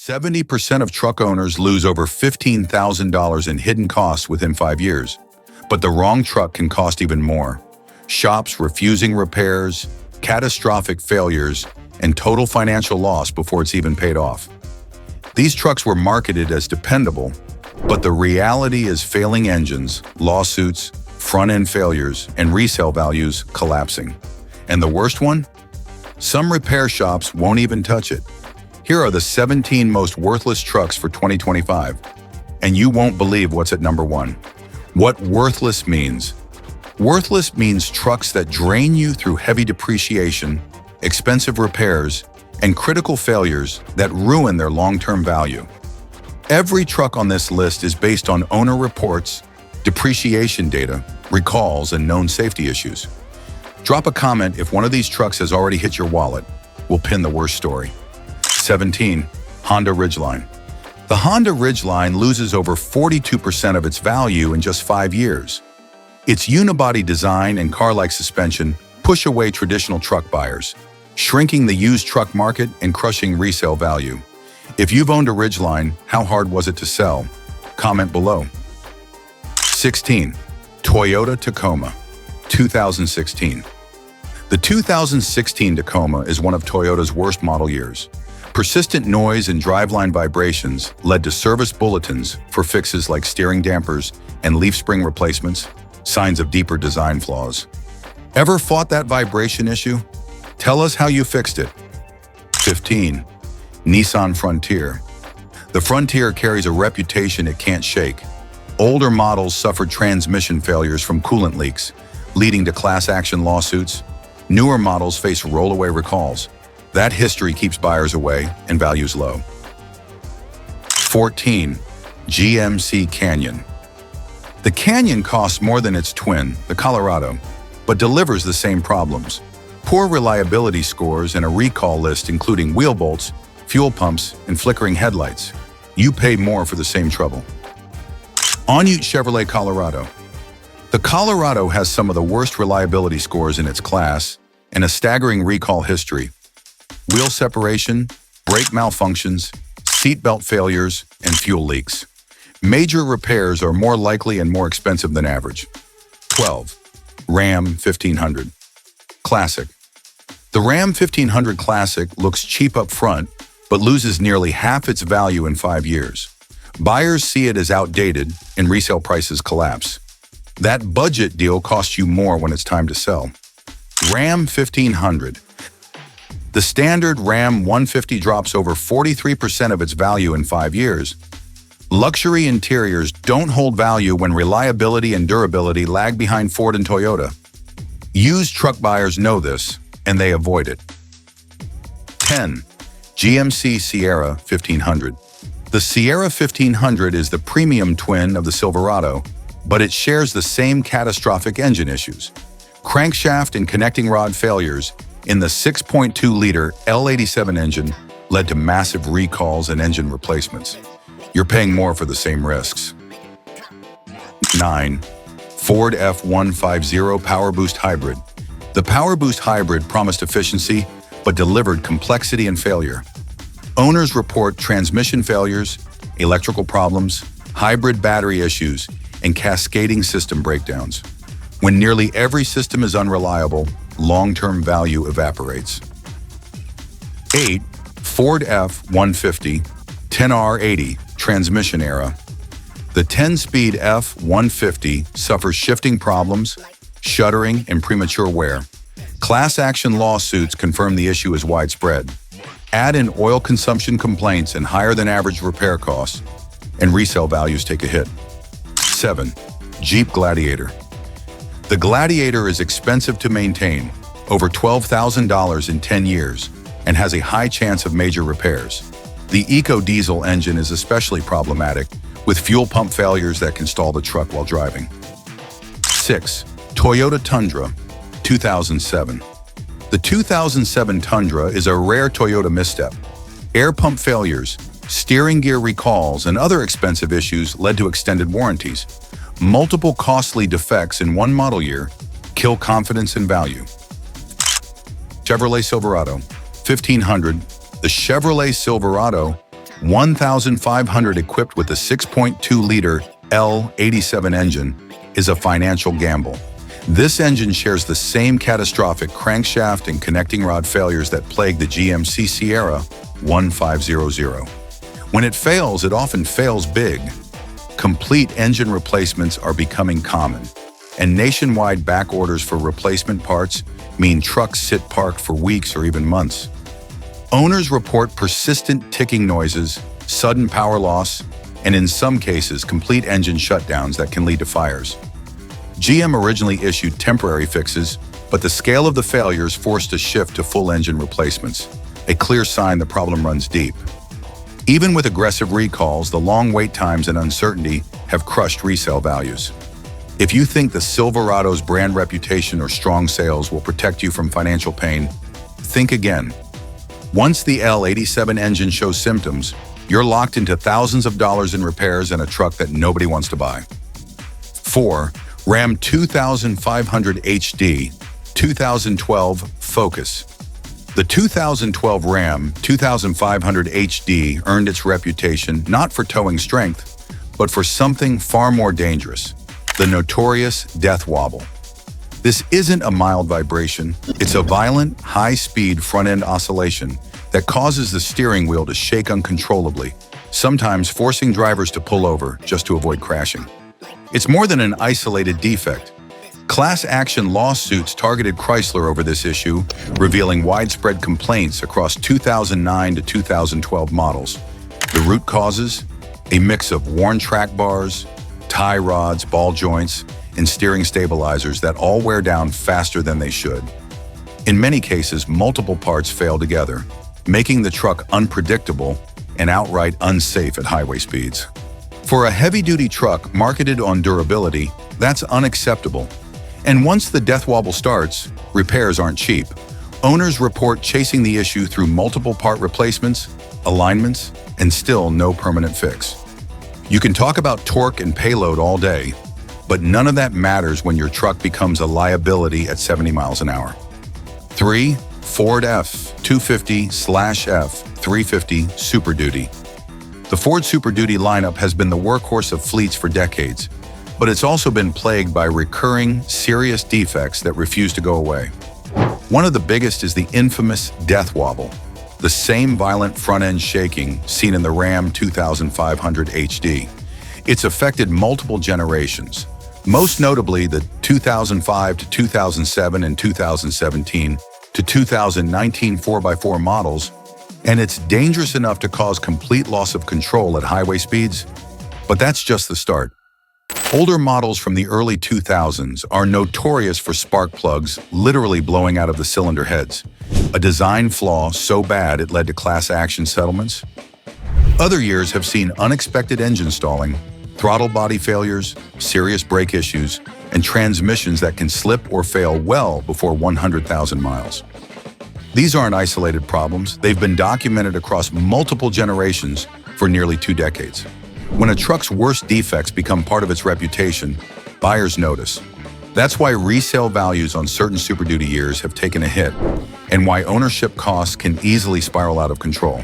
70% of truck owners lose over $15,000 in hidden costs within 5 years. But the wrong truck can cost even more. Shops refusing repairs, catastrophic failures, and total financial loss before it's even paid off. These trucks were marketed as dependable, but the reality is failing engines, lawsuits, front-end failures, and resale values collapsing. And the worst one? Some repair shops won't even touch it. Here are the 17 most worthless trucks for 2025. And you won't believe what's at number 1. What worthless means. Worthless means trucks that drain you through heavy depreciation, expensive repairs, and critical failures that ruin their long-term value. Every truck on this list is based on owner reports, depreciation data, recalls, and known safety issues. Drop a comment if one of these trucks has already hit your wallet. We'll pin the worst story. 17. Honda Ridgeline. The Honda Ridgeline loses over 42% of its value in just 5 years. Its unibody design and car-like suspension push away traditional truck buyers, shrinking the used truck market and crushing resale value. If you've owned a Ridgeline, how hard was it to sell? Comment below. 16. Toyota Tacoma, 2016. The 2016 Tacoma is one of Toyota's worst model years. Persistent noise and driveline vibrations led to service bulletins for fixes like steering dampers and leaf spring replacements, signs of deeper design flaws. Ever fought that vibration issue? Tell us how you fixed it. 15. Nissan Frontier. The Frontier carries a reputation it can't shake. Older models suffered transmission failures from coolant leaks, leading to class action lawsuits. Newer models face rollaway recalls. That history keeps buyers away and values low. 14. GMC Canyon. The Canyon costs more than its twin, the Colorado, but delivers the same problems. Poor reliability scores and a recall list including wheel bolts, fuel pumps, and flickering headlights. You pay more for the same trouble. Ute Chevrolet Colorado. The Colorado has some of the worst reliability scores in its class and a staggering recall history. Wheel separation, brake malfunctions, seatbelt failures, and fuel leaks. Major repairs are more likely and more expensive than average. 12. Ram 1500. Classic. The Ram 1500 Classic looks cheap up front, but loses nearly half its value in 5 years. Buyers see it as outdated and resale prices collapse. That budget deal costs you more when it's time to sell. Ram 1500. The standard Ram 150 drops over 43% of its value in 5 years. Luxury interiors don't hold value when reliability and durability lag behind Ford and Toyota. Used truck buyers know this, and they avoid it. 10. GMC Sierra 1500. The Sierra 1500 is the premium twin of the Silverado, but it shares the same catastrophic engine issues. Crankshaft and connecting rod failures in the 6.2-liter L87 engine led to massive recalls and engine replacements. You're paying more for the same risks. 9. Ford F-150 PowerBoost Hybrid. The PowerBoost Hybrid promised efficiency, but delivered complexity and failure. Owners report transmission failures, electrical problems, hybrid battery issues, and cascading system breakdowns. When nearly every system is unreliable, long-term value evaporates. 8. Ford F-150 10R80 Transmission Era. The 10-speed F-150 suffers shifting problems, shuddering, and premature wear. Class action lawsuits confirm the issue is widespread. Add in oil consumption complaints and higher-than-average repair costs, and resale values take a hit. 7. Jeep Gladiator. The Gladiator is expensive to maintain, over $12,000 in 10 years, and has a high chance of major repairs. The eco-diesel engine is especially problematic, with fuel pump failures that can stall the truck while driving. 6. Toyota Tundra 2007. The 2007 Tundra is a rare Toyota misstep. Air pump failures, steering gear recalls, and other expensive issues led to extended warranties. Multiple costly defects in one model year kill confidence and value. Chevrolet Silverado 1500. The Chevrolet Silverado $1,500 equipped with a 6.2-liter L87 engine is a financial gamble. This engine shares the same catastrophic crankshaft and connecting rod failures that plague the GMC Sierra 1500. When it fails, it often fails big. Complete engine replacements are becoming common, and nationwide back orders for replacement parts mean trucks sit parked for weeks or even months. Owners report persistent ticking noises, sudden power loss, and in some cases, complete engine shutdowns that can lead to fires. GM originally issued temporary fixes, but the scale of the failures forced a shift to full engine replacements, a clear sign the problem runs deep. Even with aggressive recalls, the long wait times and uncertainty have crushed resale values. If you think the Silverado's brand reputation or strong sales will protect you from financial pain, think again. Once the L87 engine shows symptoms, you're locked into thousands of dollars in repairs and a truck that nobody wants to buy. 4. Ram 2500 HD 2012 Focus. The 2012 Ram 2500 HD earned its reputation not for towing strength, but for something far more dangerous: the notorious death wobble. This isn't a mild vibration, it's a violent, high-speed front-end oscillation that causes the steering wheel to shake uncontrollably, sometimes forcing drivers to pull over just to avoid crashing. It's more than an isolated defect. Class action lawsuits targeted Chrysler over this issue, revealing widespread complaints across 2009 to 2012 models. The root causes? A mix of worn track bars, tie rods, ball joints, and steering stabilizers that all wear down faster than they should. In many cases, multiple parts fail together, making the truck unpredictable and outright unsafe at highway speeds. For a heavy-duty truck marketed on durability, that's unacceptable. And once the death wobble starts, repairs aren't cheap. Owners report chasing the issue through multiple part replacements, alignments, and still no permanent fix. You can talk about torque and payload all day, but none of that matters when your truck becomes a liability at 70 miles an hour. 3. Ford F-250/F-350 Superduty. The Ford Superduty lineup has been the workhorse of fleets for decades, but it's also been plagued by recurring, serious defects that refuse to go away. One of the biggest is the infamous death wobble, the same violent front-end shaking seen in the Ram 2500 HD. It's affected multiple generations, most notably the 2005 to 2007 and 2017 to 2019 4x4 models, and it's dangerous enough to cause complete loss of control at highway speeds. But that's just the start. Older models from the early 2000s are notorious for spark plugs literally blowing out of the cylinder heads, a design flaw so bad it led to class action settlements. Other years have seen unexpected engine stalling, throttle body failures, serious brake issues, and transmissions that can slip or fail well before 100,000 miles. These aren't isolated problems. They've been documented across multiple generations for nearly 2 decades. When a truck's worst defects become part of its reputation, buyers notice. That's why resale values on certain Super Duty years have taken a hit, and why ownership costs can easily spiral out of control.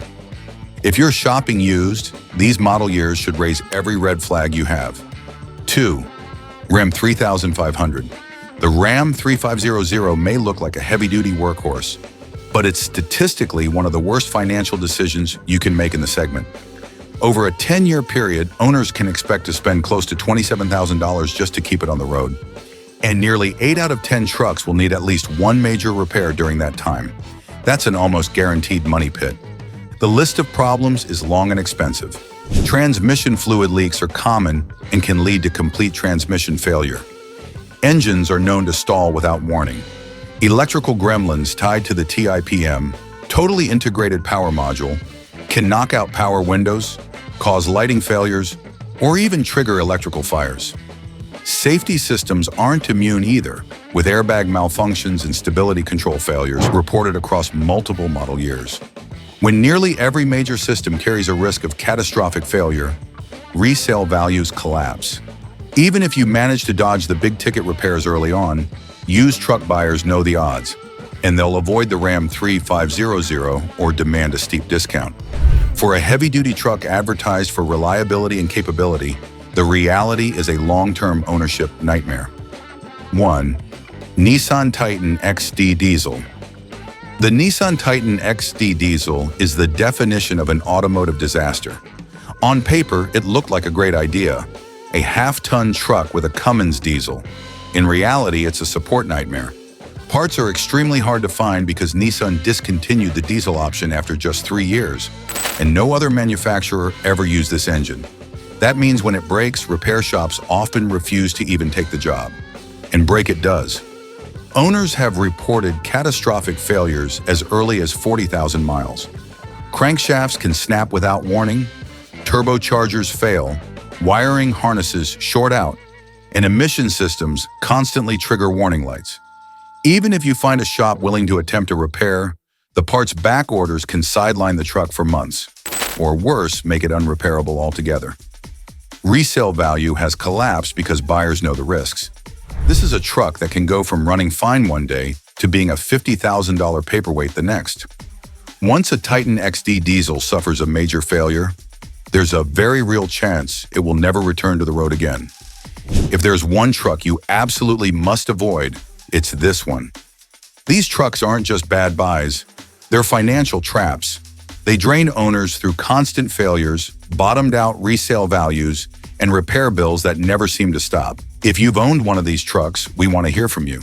If you're shopping used, these model years should raise every red flag you have. 2. Ram 3500. The Ram 3500 may look like a heavy-duty workhorse, but it's statistically one of the worst financial decisions you can make in the segment. Over a 10-year period, owners can expect to spend close to $27,000 just to keep it on the road. And nearly 8 out of 10 trucks will need at least one major repair during that time. That's an almost guaranteed money pit. The list of problems is long and expensive. Transmission fluid leaks are common and can lead to complete transmission failure. Engines are known to stall without warning. Electrical gremlins tied to the TIPM, totally integrated power module, can knock out power windows, cause lighting failures, or even trigger electrical fires. Safety systems aren't immune either, with airbag malfunctions and stability control failures reported across multiple model years. When nearly every major system carries a risk of catastrophic failure, resale values collapse. Even if you manage to dodge the big-ticket repairs early on, used truck buyers know the odds. and they'll avoid the Ram 3500 or demand a steep discount. For a heavy-duty truck advertised for reliability and capability, the reality is a long-term ownership nightmare. 1. Nissan Titan XD Diesel. The Nissan Titan XD Diesel is the definition of an automotive disaster. On paper, it looked like a great idea, a half-ton truck with a Cummins diesel. In reality, it's a support nightmare. Parts are extremely hard to find because Nissan discontinued the diesel option after just 3 years, and no other manufacturer ever used this engine. That means when it breaks, repair shops often refuse to even take the job. And break it does. Owners have reported catastrophic failures as early as 40,000 miles. Crankshafts can snap without warning, turbochargers fail, wiring harnesses short out, and emission systems constantly trigger warning lights. Even if you find a shop willing to attempt a repair, the parts back orders can sideline the truck for months, or worse, make it unrepairable altogether. Resale value has collapsed because buyers know the risks. This is a truck that can go from running fine one day to being a $50,000 paperweight the next. Once a Titan XD diesel suffers a major failure, there's a very real chance it will never return to the road again. If there's one truck you absolutely must avoid, it's this one. These trucks aren't just bad buys, they're financial traps. They drain owners through constant failures, bottomed-out resale values, and repair bills that never seem to stop. If you've owned one of these trucks, we want to hear from you.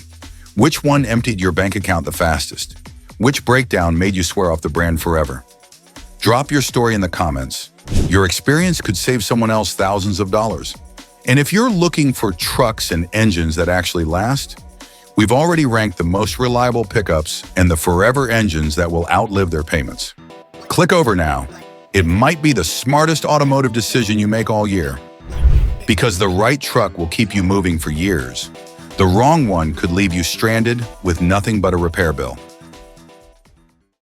Which one emptied your bank account the fastest? Which breakdown made you swear off the brand forever? Drop your story in the comments. Your experience could save someone else thousands of dollars. And if you're looking for trucks and engines that actually last, we've already ranked the most reliable pickups and the forever engines that will outlive their payments. Click over now. It might be the smartest automotive decision you make all year. Because the right truck will keep you moving for years. The wrong one could leave you stranded with nothing but a repair bill.